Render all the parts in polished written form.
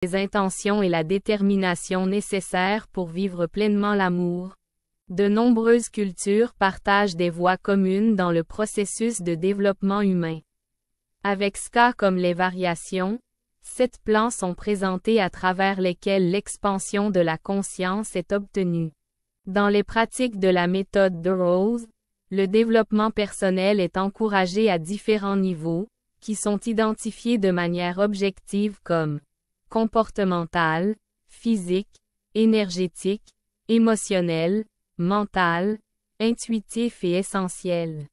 les intentions et la détermination nécessaires pour vivre pleinement l'amour. De nombreuses cultures partagent des voies communes dans le processus de développement humain. Avec ska comme les variations, 7 plans sont présentés à travers lesquels l'expansion de la conscience est obtenue. Dans les pratiques de la méthode de Rose, le développement personnel est encouragé à différents niveaux, qui sont identifiés de manière objective comme comportemental, physique, énergétique, émotionnel, mental, intuitif et essentiel.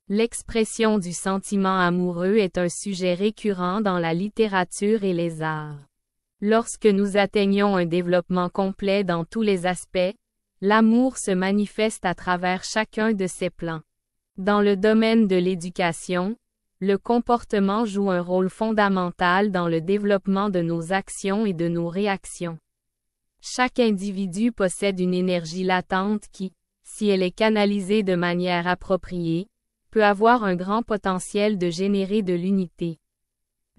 L'expression du sentiment amoureux est un sujet récurrent dans la littérature et les arts. Lorsque nous atteignons un développement complet dans tous les aspects, l'amour se manifeste à travers chacun de ces plans. Dans le domaine de l'éducation, le comportement joue un rôle fondamental dans le développement de nos actions et de nos réactions. Chaque individu possède une énergie latente qui, si elle est canalisée de manière appropriée, peut avoir un grand potentiel de générer de l'unité.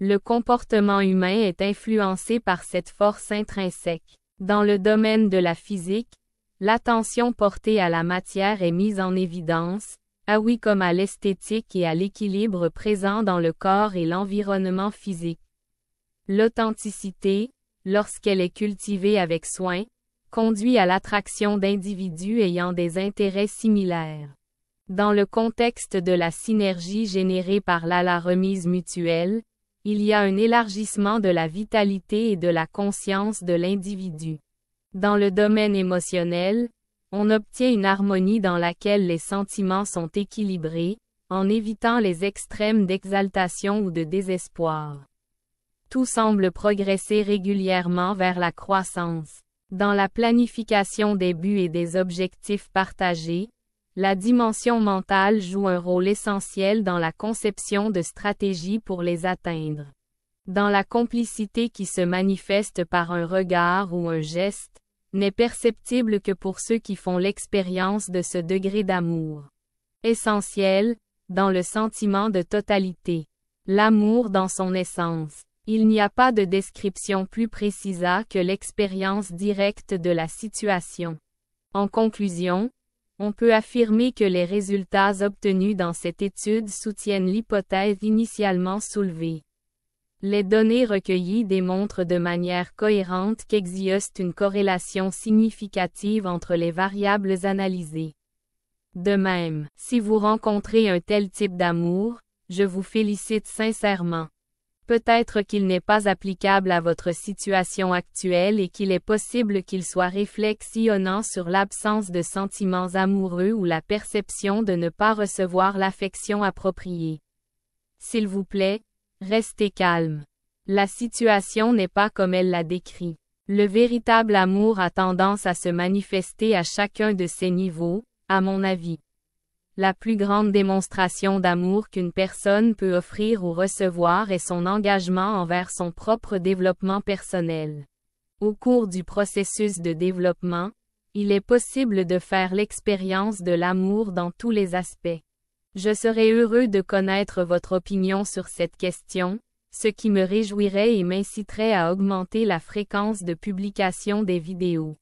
Le comportement humain est influencé par cette force intrinsèque. Dans le domaine de la physique, l'attention portée à la matière est mise en évidence, comme à l'esthétique et à l'équilibre présent dans le corps et l'environnement physique. L'authenticité, lorsqu'elle est cultivée avec soin, conduit à l'attraction d'individus ayant des intérêts similaires. Dans le contexte de la synergie générée par la remise mutuelle, il y a un élargissement de la vitalité et de la conscience de l'individu. Dans le domaine émotionnel, on obtient une harmonie dans laquelle les sentiments sont équilibrés, en évitant les extrêmes d'exaltation ou de désespoir. Tout semble progresser régulièrement vers la croissance. Dans la planification des buts et des objectifs partagés, la dimension mentale joue un rôle essentiel dans la conception de stratégies pour les atteindre. Dans la complicité qui se manifeste par un regard ou un geste, n'est perceptible que pour ceux qui font l'expérience de ce degré d'amour. Essentiel, dans le sentiment de totalité. L'amour dans son essence. Il n'y a pas de description plus précise que l'expérience directe de la situation. En conclusion, on peut affirmer que les résultats obtenus dans cette étude soutiennent l'hypothèse initialement soulevée. Les données recueillies démontrent de manière cohérente qu'existe une corrélation significative entre les variables analysées. De même, si vous rencontrez un tel type d'amour, je vous félicite sincèrement. Peut-être qu'il n'est pas applicable à votre situation actuelle et qu'il est possible qu'il soit réflexionnant sur l'absence de sentiments amoureux ou la perception de ne pas recevoir l'affection appropriée. S'il vous plaît, restez calme. La situation n'est pas comme elle l'a décrit. Le véritable amour a tendance à se manifester à chacun de ces niveaux, à mon avis. La plus grande démonstration d'amour qu'une personne peut offrir ou recevoir est son engagement envers son propre développement personnel. Au cours du processus de développement, il est possible de faire l'expérience de l'amour dans tous les aspects. Je serais heureux de connaître votre opinion sur cette question, ce qui me réjouirait et m'inciterait à augmenter la fréquence de publication des vidéos.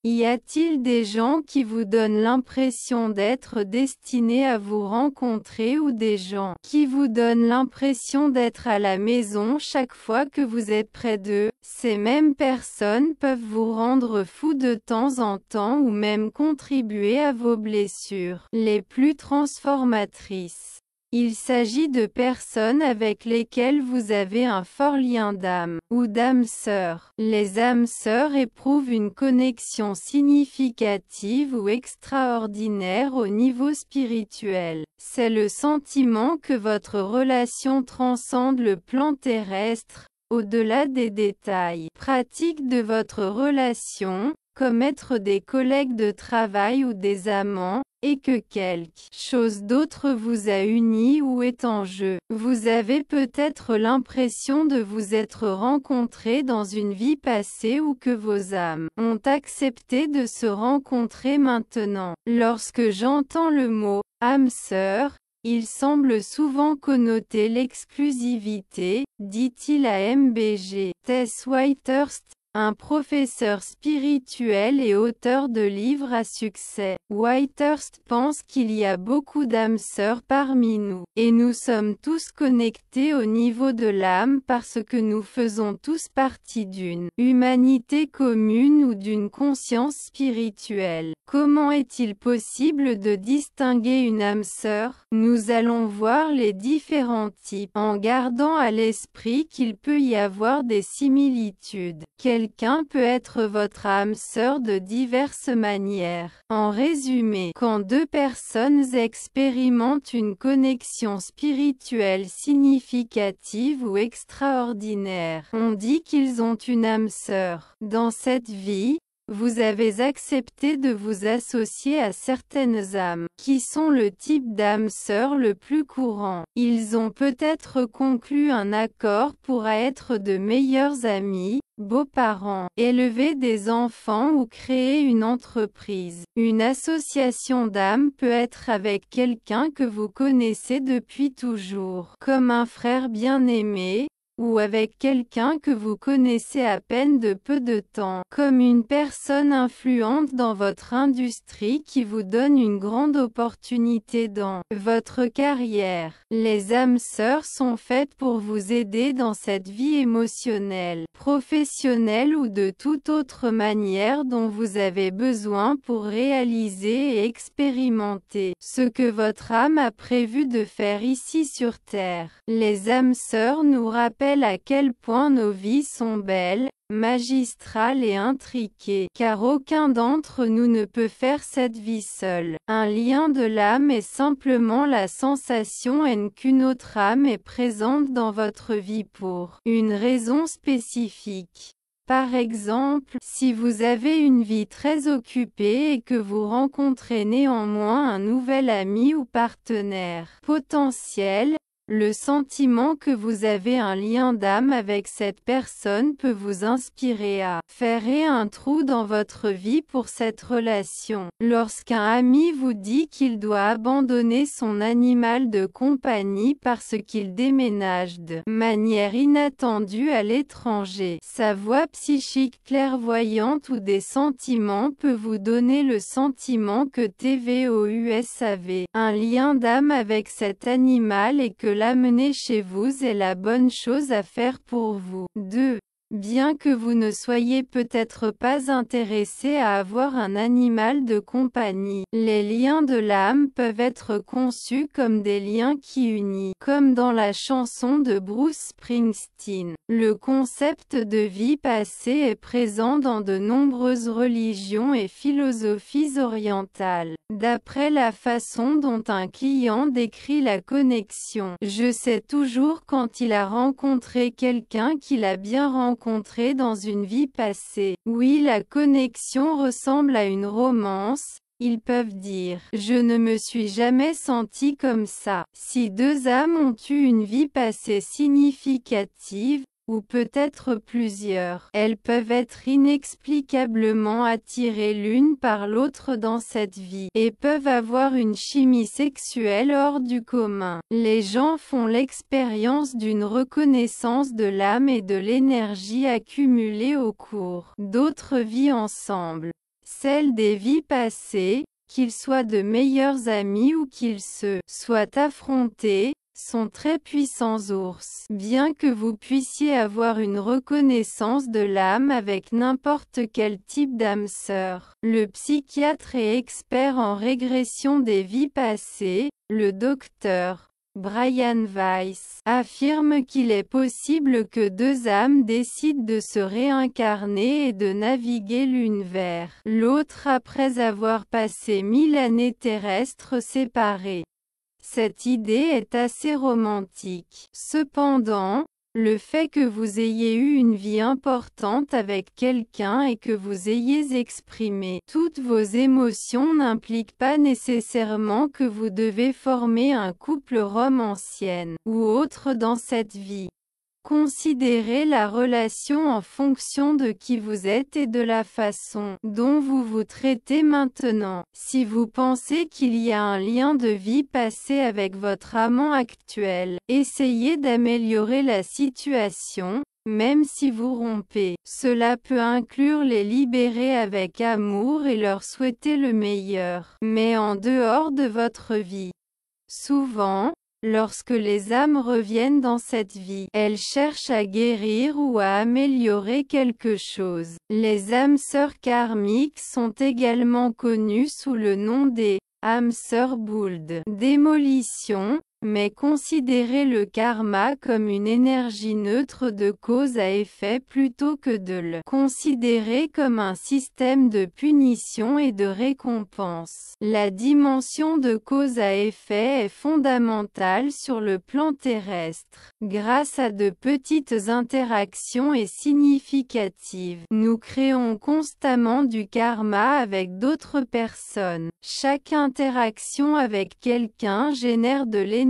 Y a-t-il des gens qui vous donnent l'impression d'être destinés à vous rencontrer ou des gens qui vous donnent l'impression d'être à la maison chaque fois que vous êtes près d'eux? Ces mêmes personnes peuvent vous rendre fou de temps en temps ou même contribuer à vos blessures les plus transformatrices. Il s'agit de personnes avec lesquelles vous avez un fort lien d'âme, ou d'âme sœur. Les âmes sœurs éprouvent une connexion significative ou extraordinaire au niveau spirituel. C'est le sentiment que votre relation transcende le plan terrestre, au-delà des détails pratiques de votre relation, comme être des collègues de travail ou des amants, et que quelque chose d'autre vous a uni ou est en jeu. Vous avez peut-être l'impression de vous être rencontrés dans une vie passée ou que vos âmes ont accepté de se rencontrer maintenant. Lorsque j'entends le mot « âme sœur », Il semble souvent connoter l'exclusivité, dit-il à MBG. Tess Whitehurst, un professeur spirituel et auteur de livres à succès. Whitehurst pense qu'il y a beaucoup d'âmes sœurs parmi nous, et nous sommes tous connectés au niveau de l'âme parce que nous faisons tous partie d'une humanité commune ou d'une conscience spirituelle. Comment est-il possible de distinguer une âme sœur? Nous allons voir les différents types, en gardant à l'esprit qu'il peut y avoir des similitudes. Quelqu'un peut être votre âme sœur de diverses manières. En résumé, quand deux personnes expérimentent une connexion spirituelle significative ou extraordinaire, on dit qu'ils ont une âme sœur. Dans cette vie, vous avez accepté de vous associer à certaines âmes, qui sont le type d'âme sœur le plus courant. Ils ont peut-être conclu un accord pour être de meilleurs amis, beaux-parents, élever des enfants ou créer une entreprise. Une association d'âmes peut être avec quelqu'un que vous connaissez depuis toujours, comme un frère bien-aimé, ou avec quelqu'un que vous connaissez à peine de peu de temps, comme une personne influente dans votre industrie qui vous donne une grande opportunité dans votre carrière. Les âmes sœurs sont faites pour vous aider dans cette vie émotionnelle, professionnelle ou de toute autre manière dont vous avez besoin pour réaliser et expérimenter ce que votre âme a prévu de faire ici sur Terre. Les âmes sœurs nous rappellent à quel point nos vies sont belles, magistrales et intriquées, car aucun d'entre nous ne peut faire cette vie seul. Un lien de l'âme est simplement la sensation qu'une autre âme est présente dans votre vie pour une raison spécifique. Par exemple, si vous avez une vie très occupée et que vous rencontrez néanmoins un nouvel ami ou partenaire potentiel, le sentiment que vous avez un lien d'âme avec cette personne peut vous inspirer à faire un trou dans votre vie pour cette relation. Lorsqu'un ami vous dit qu'il doit abandonner son animal de compagnie parce qu'il déménage de manière inattendue à l'étranger, sa voix psychique clairvoyante ou des sentiments peut vous donner le sentiment que TVOUS avait un lien d'âme avec cet animal et que l'amener chez vous est la bonne chose à faire pour vous. 2. Bien que vous ne soyez peut-être pas intéressé à avoir un animal de compagnie, les liens de l'âme peuvent être conçus comme des liens qui unissent. Comme dans la chanson de Bruce Springsteen, le concept de vie passée est présent dans de nombreuses religions et philosophies orientales. D'après la façon dont un client décrit la connexion, je sais toujours quand il a rencontré quelqu'un qu'il a bien rencontré dans une vie passée. Oui, la connexion ressemble à une romance. Ils peuvent dire « Je ne me suis jamais senti comme ça ». Si deux âmes ont eu une vie passée significative, ou peut-être plusieurs, elles peuvent être inexplicablement attirées l'une par l'autre dans cette vie, et peuvent avoir une chimie sexuelle hors du commun. Les gens font l'expérience d'une reconnaissance de l'âme et de l'énergie accumulée au cours d'autres vies ensemble. Celle des vies passées, qu'ils soient de meilleurs amis ou qu'ils se soient affrontés, sont très puissants ours. Bien que vous puissiez avoir une reconnaissance de l'âme avec n'importe quel type d'âme sœur, le psychiatre et expert en régression des vies passées, le docteur Brian Weiss, affirme qu'il est possible que deux âmes décident de se réincarner et de naviguer l'une vers l'autre après avoir passé 1000 années terrestres séparées. Cette idée est assez romantique. Cependant, le fait que vous ayez eu une vie importante avec quelqu'un et que vous ayez exprimé toutes vos émotions n'implique pas nécessairement que vous devez former un couple romancienne ou autre dans cette vie. Considérez la relation en fonction de qui vous êtes et de la façon dont vous vous traitez maintenant. Si vous pensez qu'il y a un lien de vie passé avec votre amant actuel, essayez d'améliorer la situation, même si vous rompez. Cela peut inclure les libérer avec amour et leur souhaiter le meilleur. Mais en dehors de votre vie. Souvent, lorsque les âmes reviennent dans cette vie, elles cherchent à guérir ou à améliorer quelque chose. Les âmes sœurs karmiques sont également connues sous le nom des âmes sœurs Bould. Démolition, mais considérez le karma comme une énergie neutre de cause à effet plutôt que de le considérer comme un système de punition et de récompense. La dimension de cause à effet est fondamentale sur le plan terrestre. Grâce à de petites interactions et significatives, nous créons constamment du karma avec d'autres personnes. Chaque interaction avec quelqu'un génère de l'énergie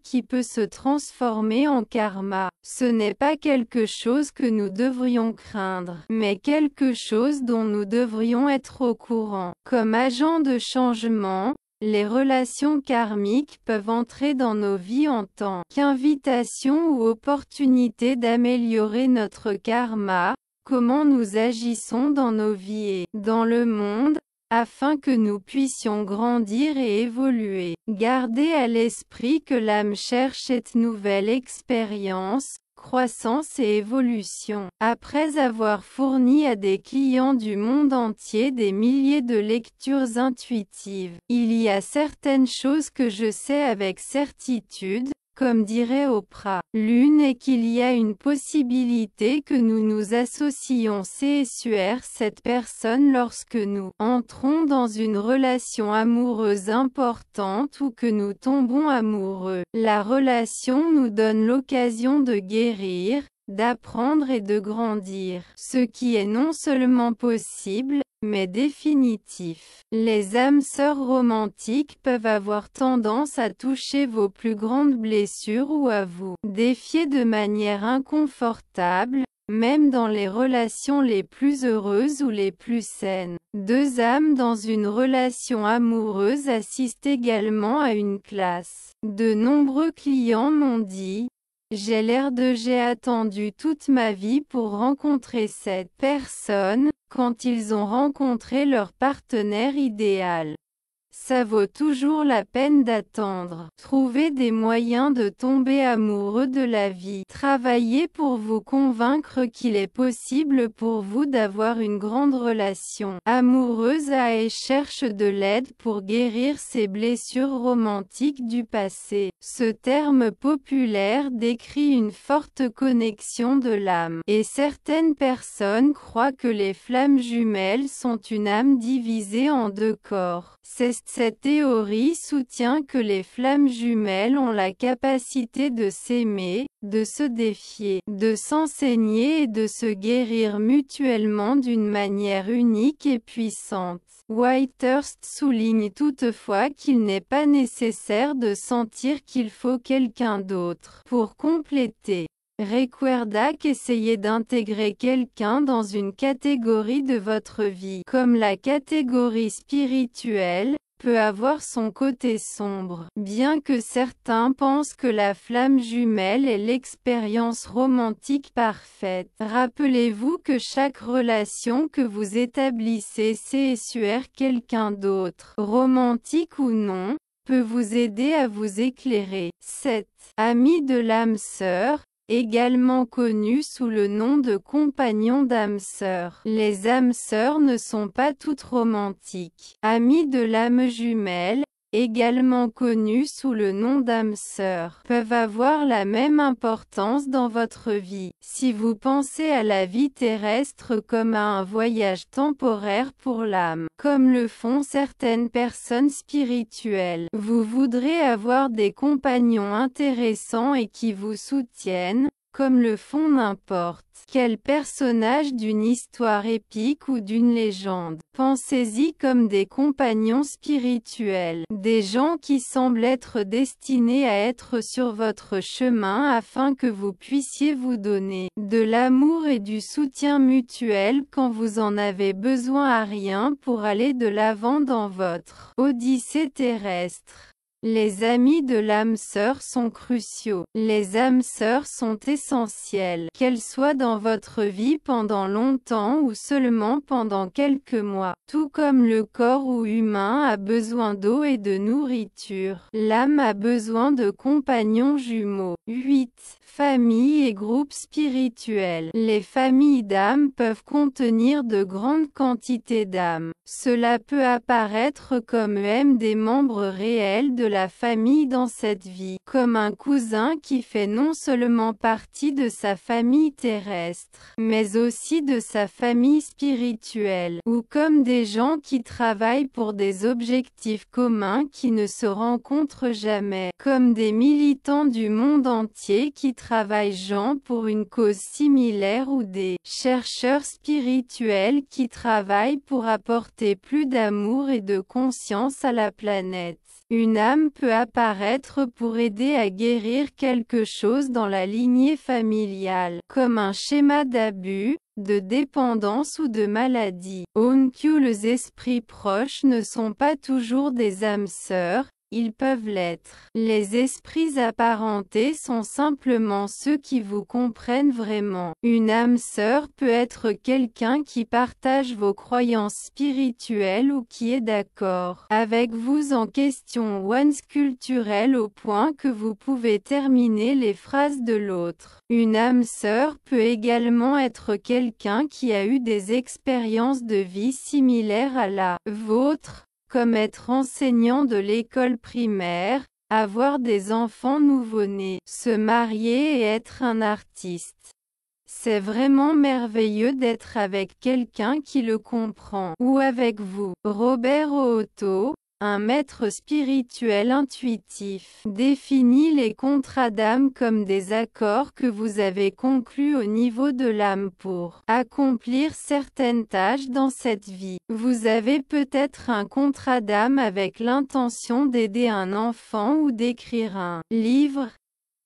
qui peut se transformer en karma. Ce n'est pas quelque chose que nous devrions craindre, mais quelque chose dont nous devrions être au courant. Comme agent de changement, les relations karmiques peuvent entrer dans nos vies en tant qu'invitation ou opportunité d'améliorer notre karma, comment nous agissons dans nos vies et dans le monde, afin que nous puissions grandir et évoluer. Gardez à l'esprit que l'âme cherche cette nouvelle expérience, croissance et évolution. Après avoir fourni à des clients du monde entier des milliers de lectures intuitives, il y a certaines choses que je sais avec certitude, comme dirait Oprah. L'une est qu'il y a une possibilité que nous nous associons sur cette personne lorsque nous entrons dans une relation amoureuse importante ou que nous tombons amoureux. La relation nous donne l'occasion de guérir, d'apprendre et de grandir, ce qui est non seulement possible, mais définitif. Les âmes sœurs romantiques peuvent avoir tendance à toucher vos plus grandes blessures ou à vous défier de manière inconfortable, même dans les relations les plus heureuses ou les plus saines. Deux âmes dans une relation amoureuse assistent également à une classe. De nombreux clients m'ont dit: j'ai attendu toute ma vie pour rencontrer cette personne, quand ils ont rencontré leur partenaire idéal. Ça vaut toujours la peine d'attendre. Trouvez des moyens de tomber amoureux de la vie. Travaillez pour vous convaincre qu'il est possible pour vous d'avoir une grande relation amoureuse et cherche de l'aide pour guérir ses blessures romantiques du passé. Ce terme populaire décrit une forte connexion de l'âme. Et certaines personnes croient que les flammes jumelles sont une âme divisée en deux corps. Cette théorie soutient que les flammes jumelles ont la capacité de s'aimer, de se défier, de s'enseigner et de se guérir mutuellement d'une manière unique et puissante. Whitehurst souligne toutefois qu'il n'est pas nécessaire de sentir qu'il faut quelqu'un d'autre pour compléter. Recuerda qu'essayer d'intégrer quelqu'un dans une catégorie de votre vie, comme la catégorie spirituelle, peut avoir son côté sombre. Bien que certains pensent que la flamme jumelle est l'expérience romantique parfaite, rappelez-vous que chaque relation que vous établissez sur quelqu'un d'autre, romantique ou non, peut vous aider à vous éclairer. 7. Amis de l'âme sœur, également connus sous le nom de compagnons d'âme sœur. Les âmes sœurs ne sont pas toutes romantiques. Amis de l'âme jumelle, également connus sous le nom d'âme sœur, peuvent avoir la même importance dans votre vie. Si vous pensez à la vie terrestre comme à un voyage temporaire pour l'âme, comme le font certaines personnes spirituelles, vous voudrez avoir des compagnons intéressants et qui vous soutiennent, comme le font n'importe quel personnage d'une histoire épique ou d'une légende. Pensez-y comme des compagnons spirituels, des gens qui semblent être destinés à être sur votre chemin afin que vous puissiez vous donner de l'amour et du soutien mutuel quand vous en avez besoin à rien pour aller de l'avant dans votre odyssée terrestre. Les amis de l'âme sœur sont cruciaux. Les âmes sœurs sont essentielles, qu'elles soient dans votre vie pendant longtemps ou seulement pendant quelques mois. Tout comme le corps humain a besoin d'eau et de nourriture, l'âme a besoin de compagnons jumeaux. 8. Familles et groupes spirituels. Les familles d'âmes peuvent contenir de grandes quantités d'âmes. Cela peut apparaître comme même des membres réels de la famille dans cette vie, comme un cousin qui fait non seulement partie de sa famille terrestre, mais aussi de sa famille spirituelle, ou comme des gens qui travaillent pour des objectifs communs qui ne se rencontrent jamais, comme des militants du monde entier qui travaillent pour une cause similaire ou des chercheurs spirituels qui travaillent pour apporter plus d'amour et de conscience à la planète. Une âme peut apparaître pour aider à guérir quelque chose dans la lignée familiale, comme un schéma d'abus, de dépendance ou de maladie. Les esprits proches ne sont pas toujours des âmes sœurs, ils peuvent l'être. Les esprits apparentés sont simplement ceux qui vous comprennent vraiment. Une âme sœur peut être quelqu'un qui partage vos croyances spirituelles ou qui est d'accord avec vous en question once culturelle au point que vous pouvez terminer les phrases de l'autre. Une âme sœur peut également être quelqu'un qui a eu des expériences de vie similaires à la vôtre, comme être enseignant de l'école primaire, avoir des enfants nouveau-nés, se marier et être un artiste. C'est vraiment merveilleux d'être avec quelqu'un qui le comprend, ou avec vous. Robert Otto, un maître spirituel intuitif, définit les contrats d'âme comme des accords que vous avez conclus au niveau de l'âme pour accomplir certaines tâches dans cette vie. Vous avez peut-être un contrat d'âme avec l'intention d'aider un enfant ou d'écrire un livre.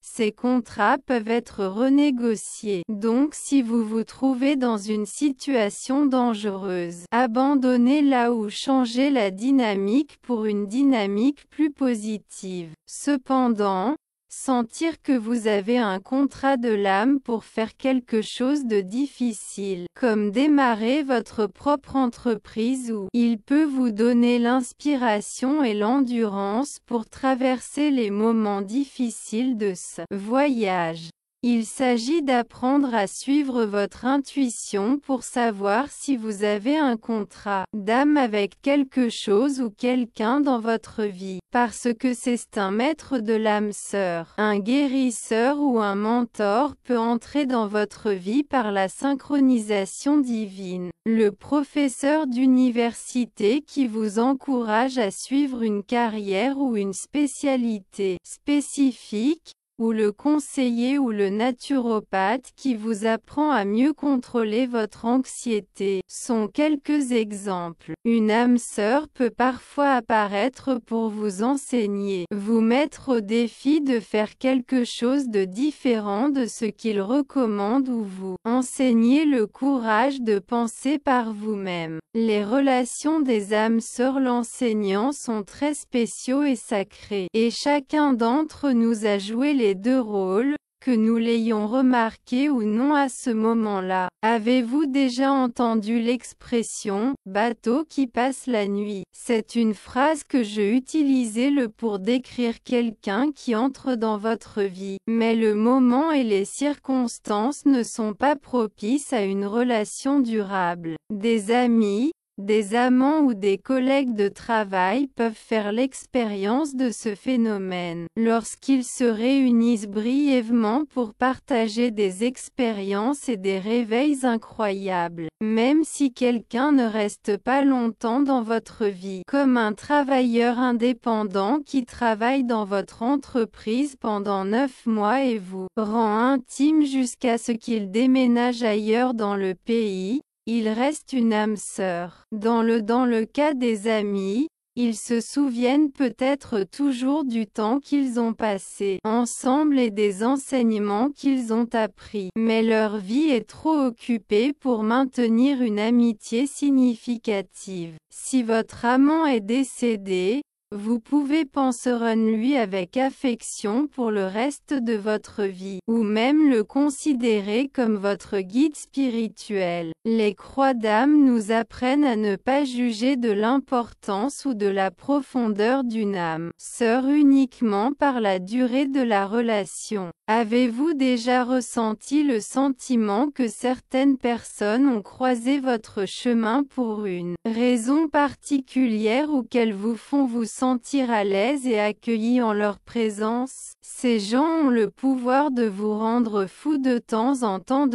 Ces contrats peuvent être renégociés. Donc si vous vous trouvez dans une situation dangereuse, abandonnez-la ou changez la dynamique pour une dynamique plus positive. Cependant, sentir que vous avez un contrat de l'âme pour faire quelque chose de difficile, comme démarrer votre propre entreprise ou il peut vous donner l'inspiration et l'endurance pour traverser les moments difficiles de ce voyage. Il s'agit d'apprendre à suivre votre intuition pour savoir si vous avez un contrat d'âme avec quelque chose ou quelqu'un dans votre vie, parce que c'est un maître de l'âme sœur, un guérisseur ou un mentor peut entrer dans votre vie par la synchronisation divine. Le professeur d'université qui vous encourage à suivre une carrière ou une spécialité spécifique, ou le conseiller ou le naturopathe qui vous apprend à mieux contrôler votre anxiété, sont quelques exemples. Une âme sœur peut parfois apparaître pour vous enseigner, vous mettre au défi de faire quelque chose de différent de ce qu'il recommande ou vous enseigner le courage de penser par vous-même. Les relations des âmes sœurs l'enseignant sont très spéciaux et sacrés, et chacun d'entre nous a joué les deux rôles, que nous l'ayons remarqué ou non à ce moment-là. Avez-vous déjà entendu l'expression « bateau qui passe la nuit » ? C'est une phrase que je utilisais pour décrire quelqu'un qui entre dans votre vie, mais le moment et les circonstances ne sont pas propices à une relation durable. Des amis, Des amants ou des collègues de travail peuvent faire l'expérience de ce phénomène. Lorsqu'ils se réunissent brièvement pour partager des expériences et des réveils incroyables. Même si quelqu'un ne reste pas longtemps dans votre vie, comme un travailleur indépendant qui travaille dans votre entreprise pendant 9 mois et vous rend intime jusqu'à ce qu'il déménage ailleurs dans le pays, il reste une âme sœur. Dans le cas des amis, ils se souviennent peut-être toujours du temps qu'ils ont passé ensemble et des enseignements qu'ils ont appris. Mais leur vie est trop occupée pour maintenir une amitié significative. Si votre amant est décédé, vous pouvez penser en lui avec affection pour le reste de votre vie, ou même le considérer comme votre guide spirituel. Les croix d'âme nous apprennent à ne pas juger de l'importance ou de la profondeur d'une âme sœur uniquement par la durée de la relation. Avez-vous déjà ressenti le sentiment que certaines personnes ont croisé votre chemin pour une raison particulière ou qu'elles vous font vous sentir à l'aise et accueillis en leur présence? Ces gens ont le pouvoir de vous rendre fou de temps en temps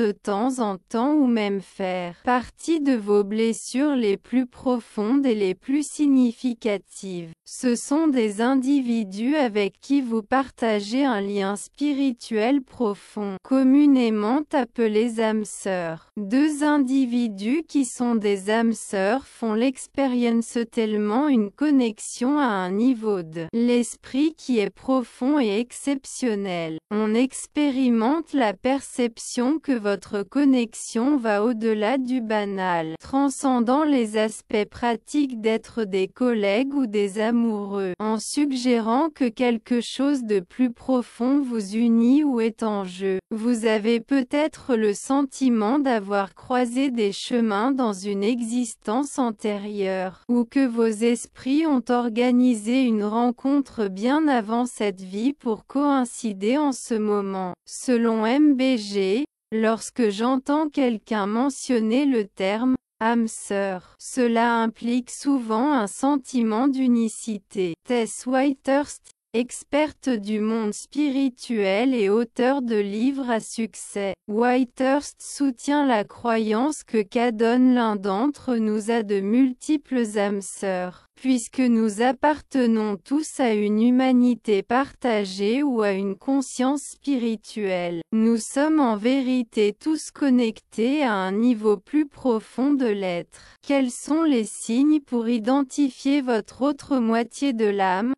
ou même faire partie de vos blessures les plus profondes et les plus significatives. Ce sont des individus avec qui vous partagez un lien spirituel profond, communément appelés âmes sœurs. Deux individus qui sont des âmes sœurs font l'expérience tellement une connexion à un niveau de l'esprit qui est profond et exceptionnel. On expérimente la perception que votre connexion va au-delà du banal, transcendant les aspects pratiques d'être des collègues ou des amoureux, en suggérant que quelque chose de plus profond vous unit ou est en jeu. Vous avez peut-être le sentiment d'avoir croisé des chemins dans une existence antérieure, ou que vos esprits ont organisé une rencontre bien avant cette vie pour coïncider en ce moment. Selon MBG, lorsque j'entends quelqu'un mentionner le terme âme sœur, cela implique souvent un sentiment d'unicité. Tess Whitehurst, experte du monde spirituel et auteur de livres à succès, Whitehurst soutient la croyance que qu'adonne l'un d'entre nous a de multiples âmes sœurs, puisque nous appartenons tous à une humanité partagée ou à une conscience spirituelle. Nous sommes en vérité tous connectés à un niveau plus profond de l'être. Quels sont les signes pour identifier votre autre moitié de l'âme?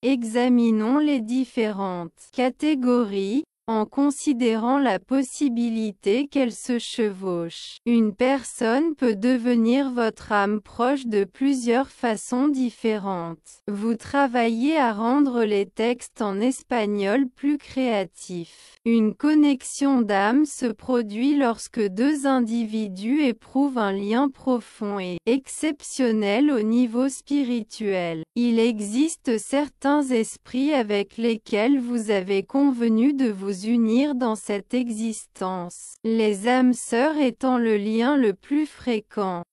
Examinons les différentes catégories, en considérant la possibilité qu'elles se chevauchent. Une personne peut devenir votre âme proche de plusieurs façons différentes. Vous travaillez à rendre les textes en espagnol plus créatifs. Une connexion d'âme se produit lorsque deux individus éprouvent un lien profond et exceptionnel au niveau spirituel. Il existe certains esprits avec lesquels vous avez convenu de vous unir dans cette existence, les âmes sœurs étant le lien le plus fréquent.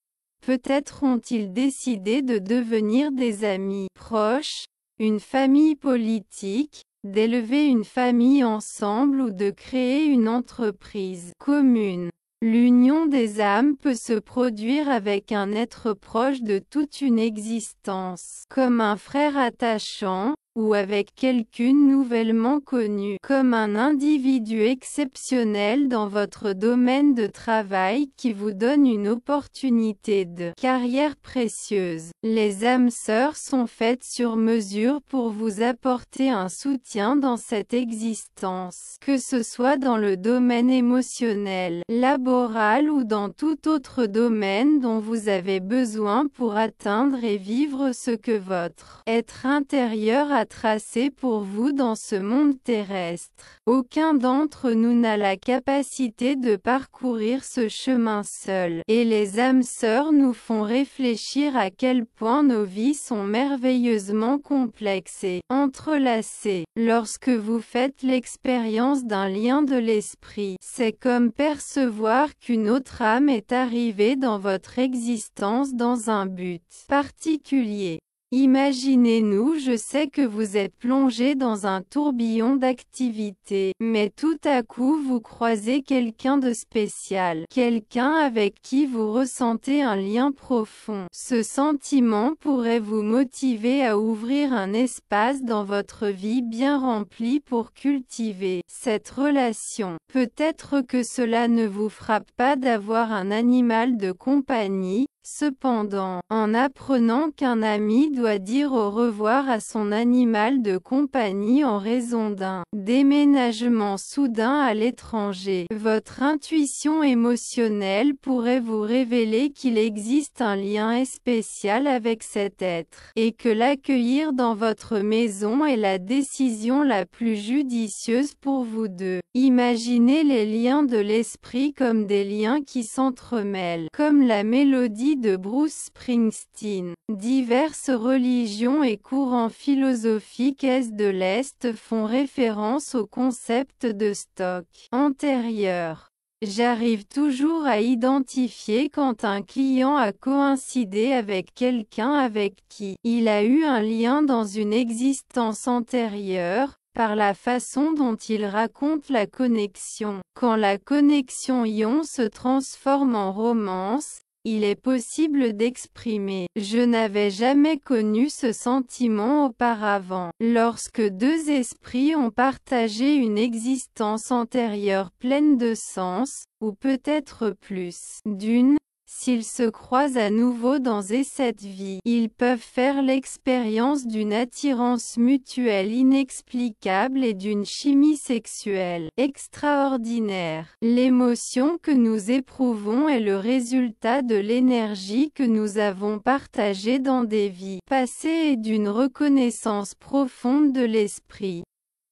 Peut-être ont-ils décidé de devenir des amis proches, une famille politique, d'élever une famille ensemble ou de créer une entreprise commune. L'union des âmes peut se produire avec un être proche de toute une existence, comme un frère attachant, ou avec quelqu'une nouvellement connue, comme un individu exceptionnel dans votre domaine de travail qui vous donne une opportunité de carrière précieuse. Les âmes sœurs sont faites sur mesure pour vous apporter un soutien dans cette existence, que ce soit dans le domaine émotionnel, laboral ou dans tout autre domaine dont vous avez besoin pour atteindre et vivre ce que votre être intérieur a tracé pour vous dans ce monde terrestre. Aucun d'entre nous n'a la capacité de parcourir ce chemin seul. Et les âmes sœurs nous font réfléchir à quel point nos vies sont merveilleusement complexes et entrelacées. Lorsque vous faites l'expérience d'un lien de l'esprit, c'est comme percevoir qu'une autre âme est arrivée dans votre existence dans un but particulier. Imaginez-nous, je sais que vous êtes plongé dans un tourbillon d'activités, mais tout à coup vous croisez quelqu'un de spécial, quelqu'un avec qui vous ressentez un lien profond. Ce sentiment pourrait vous motiver à ouvrir un espace dans votre vie bien rempli pour cultiver cette relation. Peut-être que cela ne vous frappe pas d'avoir un animal de compagnie. Cependant, en apprenant qu'un ami doit dire au revoir à son animal de compagnie en raison d'un déménagement soudain à l'étranger, votre intuition émotionnelle pourrait vous révéler qu'il existe un lien spécial avec cet être, et que l'accueillir dans votre maison est la décision la plus judicieuse pour vous deux. Imaginez les liens de l'esprit comme des liens qui s'entremêlent, comme la mélodie de Bruce Springsteen. Diverses religions et courants philosophiques est de l'Est font référence au concept de stock antérieur. J'arrive toujours à identifier quand un client a coïncidé avec quelqu'un avec qui il a eu un lien dans une existence antérieure, par la façon dont il raconte la connexion. Quand la connexion ion se transforme en romance, il est possible d'exprimer « Je n'avais jamais connu ce sentiment auparavant ». Lorsque deux esprits ont partagé une existence antérieure pleine de sens, ou peut-être plus d'une, s'ils se croisent à nouveau dans cette vie, ils peuvent faire l'expérience d'une attirance mutuelle inexplicable et d'une chimie sexuelle extraordinaire. L'émotion que nous éprouvons est le résultat de l'énergie que nous avons partagée dans des vies passées et d'une reconnaissance profonde de l'esprit.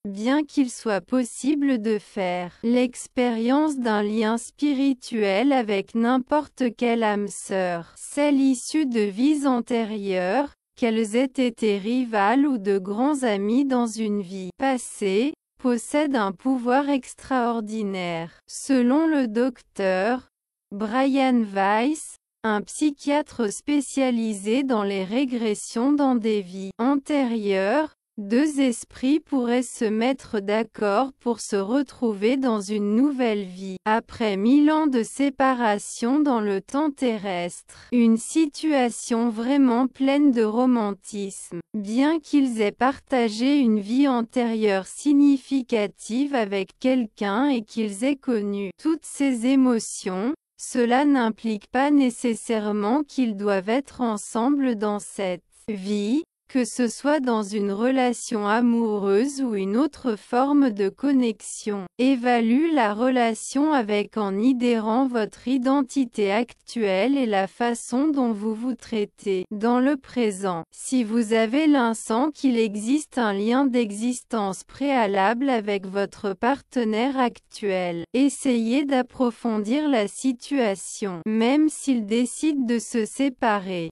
Bien qu'il soit possible de faire l'expérience d'un lien spirituel avec n'importe quelle âme sœur, celle issue de vies antérieures, qu'elles aient été rivales ou de grands amis dans une vie passée, possède un pouvoir extraordinaire. Selon le docteur Brian Weiss, un psychiatre spécialisé dans les régressions dans des vies antérieures, deux esprits pourraient se mettre d'accord pour se retrouver dans une nouvelle vie, après 1000 ans de séparation dans le temps terrestre. Une situation vraiment pleine de romantisme. Bien qu'ils aient partagé une vie antérieure significative avec quelqu'un et qu'ils aient connu toutes ces émotions, cela n'implique pas nécessairement qu'ils doivent être ensemble dans cette vie. Que ce soit dans une relation amoureuse ou une autre forme de connexion. Évalue la relation avec en idérant votre identité actuelle et la façon dont vous vous traitez dans le présent. Si vous avez l'instant qu'il existe un lien d'existence préalable avec votre partenaire actuel, essayez d'approfondir la situation, même s'il décide de se séparer.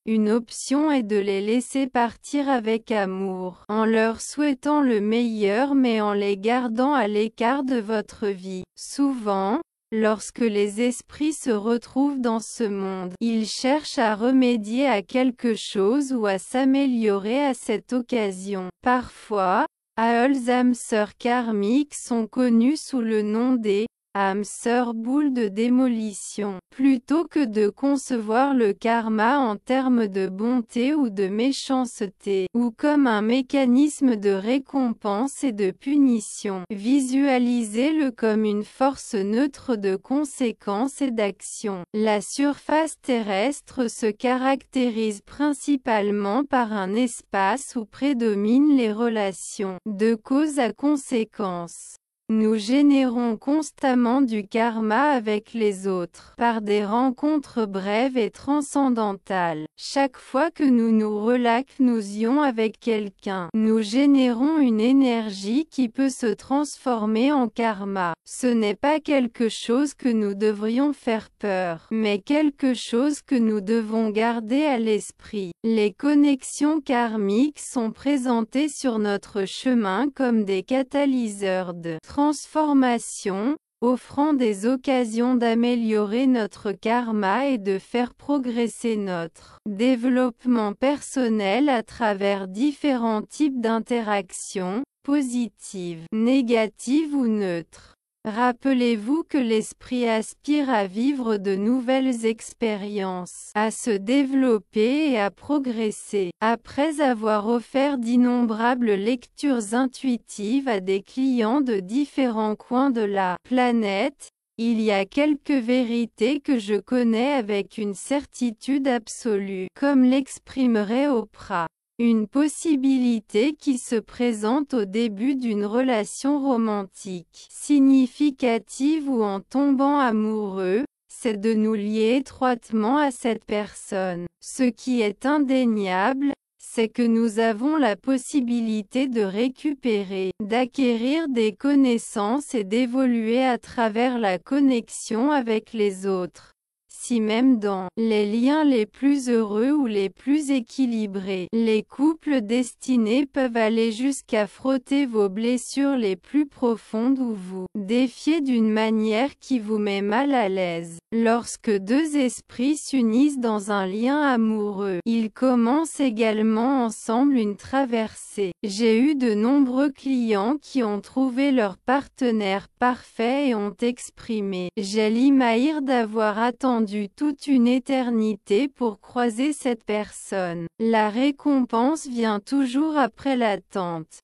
Une option est de les laisser partir avec amour, en leur souhaitant le meilleur mais en les gardant à l'écart de votre vie. Souvent, lorsque les esprits se retrouvent dans ce monde, ils cherchent à remédier à quelque chose ou à s'améliorer à cette occasion. Parfois, les âmes sœurs karmiques sont connues sous le nom des âme sœur boule de démolition. Plutôt que de concevoir le karma en termes de bonté ou de méchanceté, ou comme un mécanisme de récompense et de punition, visualisez-le comme une force neutre de conséquence et d'action. La surface terrestre se caractérise principalement par un espace où prédominent les relations de cause à conséquence. Nous générons constamment du karma avec les autres, par des rencontres brèves et transcendantales. Chaque fois que nous nous relaxons avec quelqu'un, nous générons une énergie qui peut se transformer en karma. Ce n'est pas quelque chose que nous devrions faire peur, mais quelque chose que nous devons garder à l'esprit. Les connexions karmiques sont présentées sur notre chemin comme des catalyseurs de transformation, offrant des occasions d'améliorer notre karma et de faire progresser notre développement personnel à travers différents types d'interactions, positives, négatives ou neutres. Rappelez-vous que l'esprit aspire à vivre de nouvelles expériences, à se développer et à progresser. Après avoir offert d'innombrables lectures intuitives à des clients de différents coins de la planète, il y a quelques vérités que je connais avec une certitude absolue, comme l'exprimerait Oprah. Une possibilité qui se présente au début d'une relation romantique, significative ou en tombant amoureux, c'est de nous lier étroitement à cette personne. Ce qui est indéniable, c'est que nous avons la possibilité de récupérer, d'acquérir des connaissances et d'évoluer à travers la connexion avec les autres. Si même dans les liens les plus heureux ou les plus équilibrés, les couples destinés peuvent aller jusqu'à frotter vos blessures les plus profondes ou vous défier d'une manière qui vous met mal à l'aise. Lorsque deux esprits s'unissent dans un lien amoureux, ils commencent également ensemble une traversée. J'ai eu de nombreux clients qui ont trouvé leur partenaire parfait et ont exprimé « J'ai l'imaïr d'avoir attendu toute une éternité pour croiser cette personne ». La récompense vient toujours après l'attente.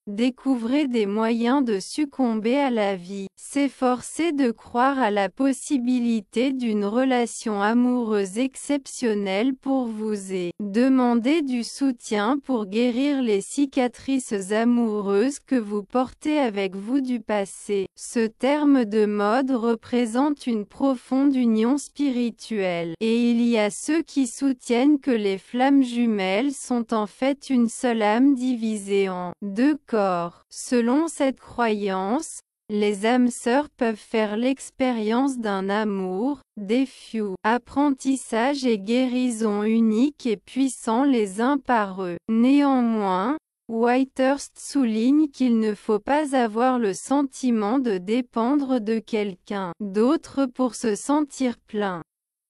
Découvrez des moyens de succomber à la vie. S'efforcer de croire à la possibilité d'une relation amoureuse exceptionnelle pour vous et demander du soutien pour guérir les cicatrices amoureuses que vous portez avec vous du passé. Ce terme de mode représente une profonde union spirituelle. Et il y a ceux qui soutiennent que les flammes jumelles sont en fait une seule âme divisée en deux corps. Selon cette croyance, les âmes sœurs peuvent faire l'expérience d'un amour, apprentissage et guérison uniques et puissants les uns par eux. Néanmoins, Whitehurst souligne qu'il ne faut pas avoir le sentiment de dépendre de quelqu'un d'autre pour se sentir plein.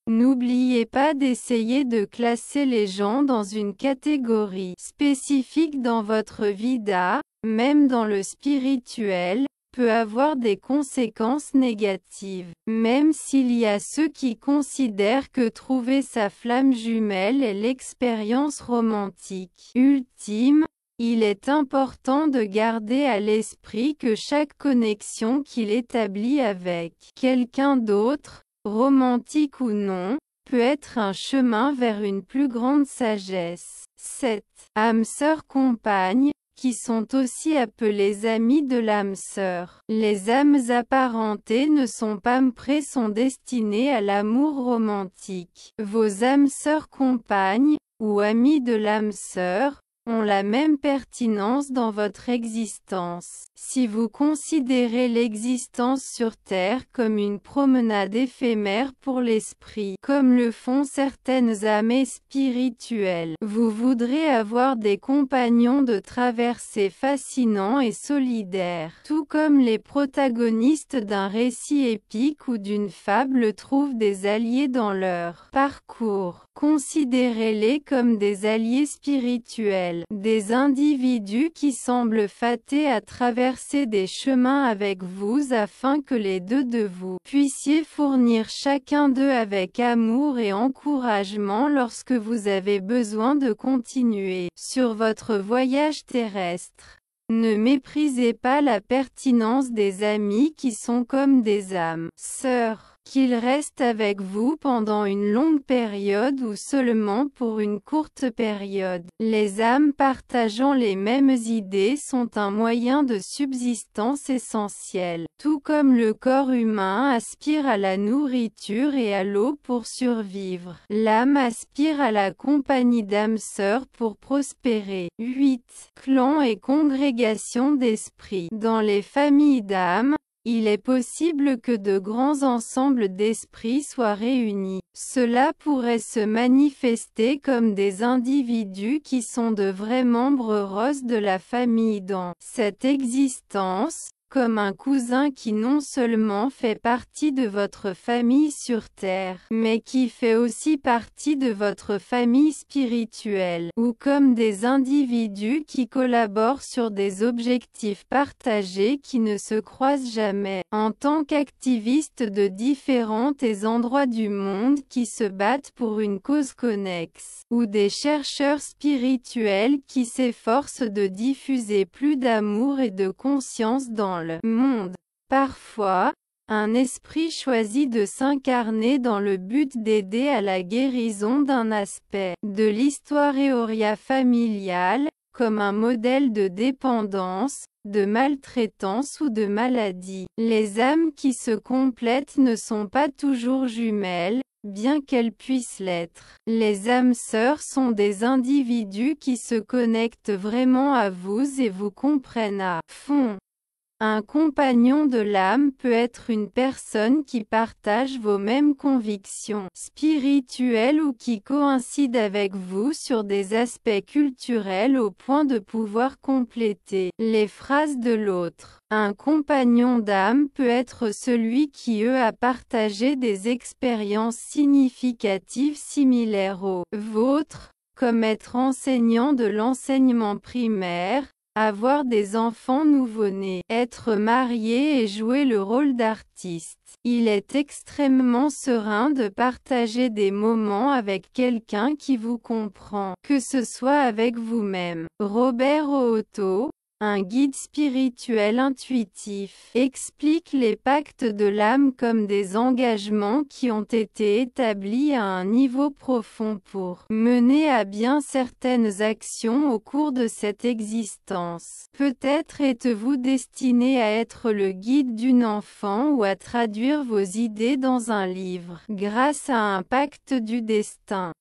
N'oubliez pas d'essayer de classer les gens dans une catégorie spécifique dans votre vida, même dans le spirituel, peut avoir des conséquences négatives. Même s'il y a ceux qui considèrent que trouver sa flamme jumelle est l'expérience romantique ultime, il est important de garder à l'esprit que chaque connexion qu'il établit avec quelqu'un d'autre, romantique ou non, peut être un chemin vers une plus grande sagesse. 7. Âmes sœurs compagnes, qui sont aussi appelées amies de l'âme sœur. Les âmes apparentées ne sont pas sont destinées à l'amour romantique. Vos âmes sœurs compagnes, ou amies de l'âme sœur, ont la même pertinence dans votre existence. Si vous considérez l'existence sur Terre comme une promenade éphémère pour l'esprit, comme le font certaines âmes spirituelles, vous voudrez avoir des compagnons de traversée fascinants et solidaires. Tout comme les protagonistes d'un récit épique ou d'une fable trouvent des alliés dans leur parcours, considérez-les comme des alliés spirituels, des individus qui semblent fatés à traverser des chemins avec vous afin que les deux de vous puissiez fournir chacun d'eux avec amour et encouragement lorsque vous avez besoin de continuer sur votre voyage terrestre. Ne méprisez pas la pertinence des amis qui sont comme des âmes sœurs. Qu'ils restent avec vous pendant une longue période ou seulement pour une courte période. Les âmes partageant les mêmes idées sont un moyen de subsistance essentiel. Tout comme le corps humain aspire à la nourriture et à l'eau pour survivre, l'âme aspire à la compagnie d'âmes sœurs pour prospérer. 8. Clans et congrégations d'esprits. Dans les familles d'âmes, il est possible que de grands ensembles d'esprits soient réunis. Cela pourrait se manifester comme des individus qui sont de vrais membres roses de la famille dans cette existence, comme un cousin qui non seulement fait partie de votre famille sur Terre, mais qui fait aussi partie de votre famille spirituelle, ou comme des individus qui collaborent sur des objectifs partagés qui ne se croisent jamais, en tant qu'activistes de différents endroits du monde qui se battent pour une cause connexe, ou des chercheurs spirituels qui s'efforcent de diffuser plus d'amour et de conscience dans le monde. Parfois, un esprit choisit de s'incarner dans le but d'aider à la guérison d'un aspect de l'histoire familiale, comme un modèle de dépendance, de maltraitance ou de maladie. Les âmes qui se complètent ne sont pas toujours jumelles, bien qu'elles puissent l'être. Les âmes sœurs sont des individus qui se connectent vraiment à vous et vous comprennent à fond. Un compagnon de l'âme peut être une personne qui partage vos mêmes convictions spirituelles ou qui coïncide avec vous sur des aspects culturels au point de pouvoir compléter les phrases de l'autre. Un compagnon d'âme peut être celui qui a partagé des expériences significatives similaires aux vôtres, comme être enseignant de l'enseignement primaire, avoir des enfants nouveau-nés, être marié et jouer le rôle d'artiste. Il est extrêmement serein de partager des moments avec quelqu'un qui vous comprend, que ce soit avec vous-même. Robert Ooto, un guide spirituel intuitif, explique les pactes de l'âme comme des engagements qui ont été établis à un niveau profond pour mener à bien certaines actions au cours de cette existence. Peut-être êtes-vous destiné à être le guide d'une enfant ou à traduire vos idées dans un livre, grâce à un pacte du destin.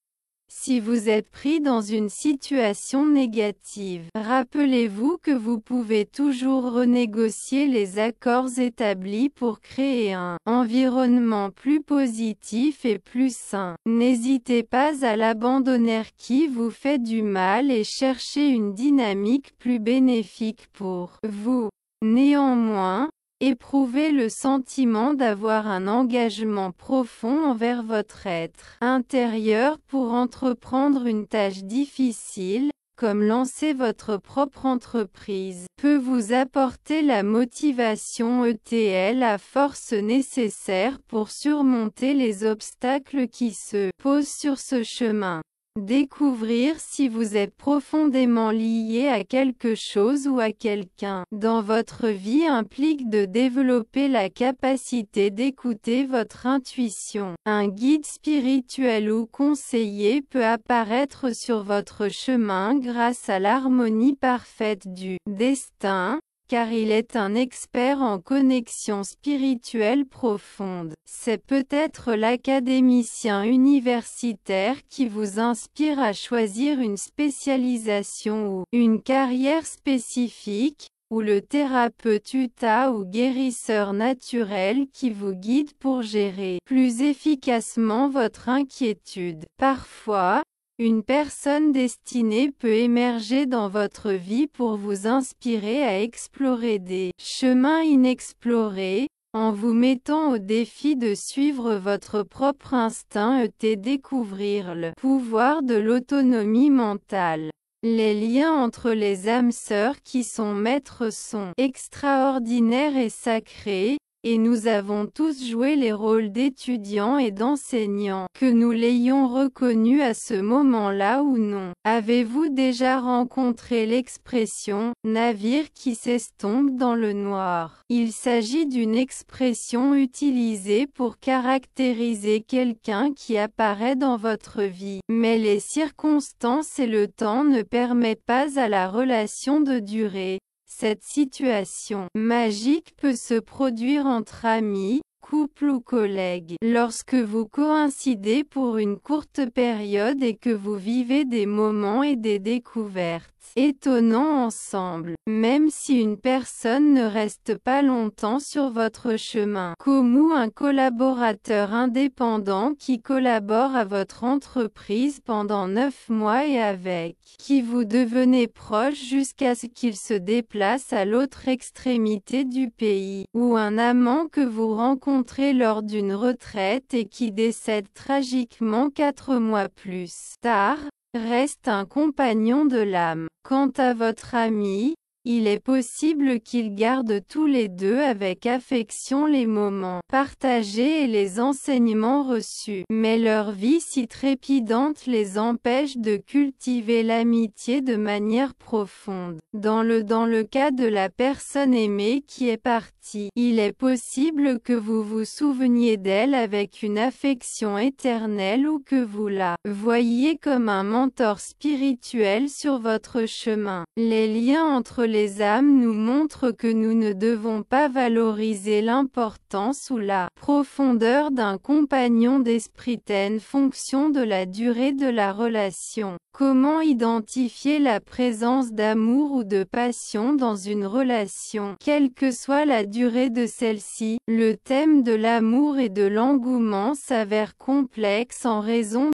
Si vous êtes pris dans une situation négative, rappelez-vous que vous pouvez toujours renégocier les accords établis pour créer un environnement plus positif et plus sain. N'hésitez pas à l'abandonner qui vous fait du mal et cherchez une dynamique plus bénéfique pour vous. Néanmoins, éprouvez le sentiment d'avoir un engagement profond envers votre être intérieur pour entreprendre une tâche difficile, comme lancer votre propre entreprise, peut vous apporter la motivation et la force nécessaire pour surmonter les obstacles qui se posent sur ce chemin. Découvrir si vous êtes profondément lié à quelque chose ou à quelqu'un dans votre vie implique de développer la capacité d'écouter votre intuition. Un guide spirituel ou conseiller peut apparaître sur votre chemin grâce à l'harmonie parfaite du destin, car il est un expert en connexion spirituelle profonde. C'est peut-être l'académicien universitaire qui vous inspire à choisir une spécialisation ou une carrière spécifique, ou le thérapeute ou guérisseur naturel qui vous guide pour gérer plus efficacement votre inquiétude. Parfois, une personne destinée peut émerger dans votre vie pour vous inspirer à explorer des chemins inexplorés, en vous mettant au défi de suivre votre propre instinct et découvrir le pouvoir de l'autonomie mentale. Les liens entre les âmes sœurs qui sont maîtres sont extraordinaires et sacrés, Et nous avons tous joué les rôles d'étudiants et d'enseignants, que nous l'ayons reconnu à ce moment-là ou non. Avez-vous déjà rencontré l'expression « navire qui s'estompe dans le noir ». Il s'agit d'une expression utilisée pour caractériser quelqu'un qui apparaît dans votre vie, mais les circonstances et le temps ne permettent pas à la relation de durer. Cette situation magique peut se produire entre amis, couple ou collègues. Lorsque vous coïncidez pour une courte période et que vous vivez des moments et des découvertes étonnants ensemble, même si une personne ne reste pas longtemps sur votre chemin, comme un collaborateur indépendant qui collabore à votre entreprise pendant 9 mois et avec qui vous devenez proche jusqu'à ce qu'il se déplace à l'autre extrémité du pays, ou un amant que vous rencontrez lors d'une retraite et qui décède tragiquement 4 mois plus tard, reste un compagnon de l'âme. Quant à votre ami, il est possible qu'ils gardent tous les deux avec affection les moments partagés et les enseignements reçus, mais leur vie si trépidante les empêche de cultiver l'amitié de manière profonde. Dans le cas de la personne aimée qui est partie, il est possible que vous vous souveniez d'elle avec une affection éternelle ou que vous la voyiez comme un mentor spirituel sur votre chemin. Les liens entre les âmes nous montrent que nous ne devons pas valoriser l'importance ou la profondeur d'un compagnon d'esprit en fonction de la durée de la relation. Comment identifier la présence d'amour ou de passion dans une relation, quelle que soit la durée de celle-ci? Le thème de l'amour et de l'engouement s'avère complexe en raison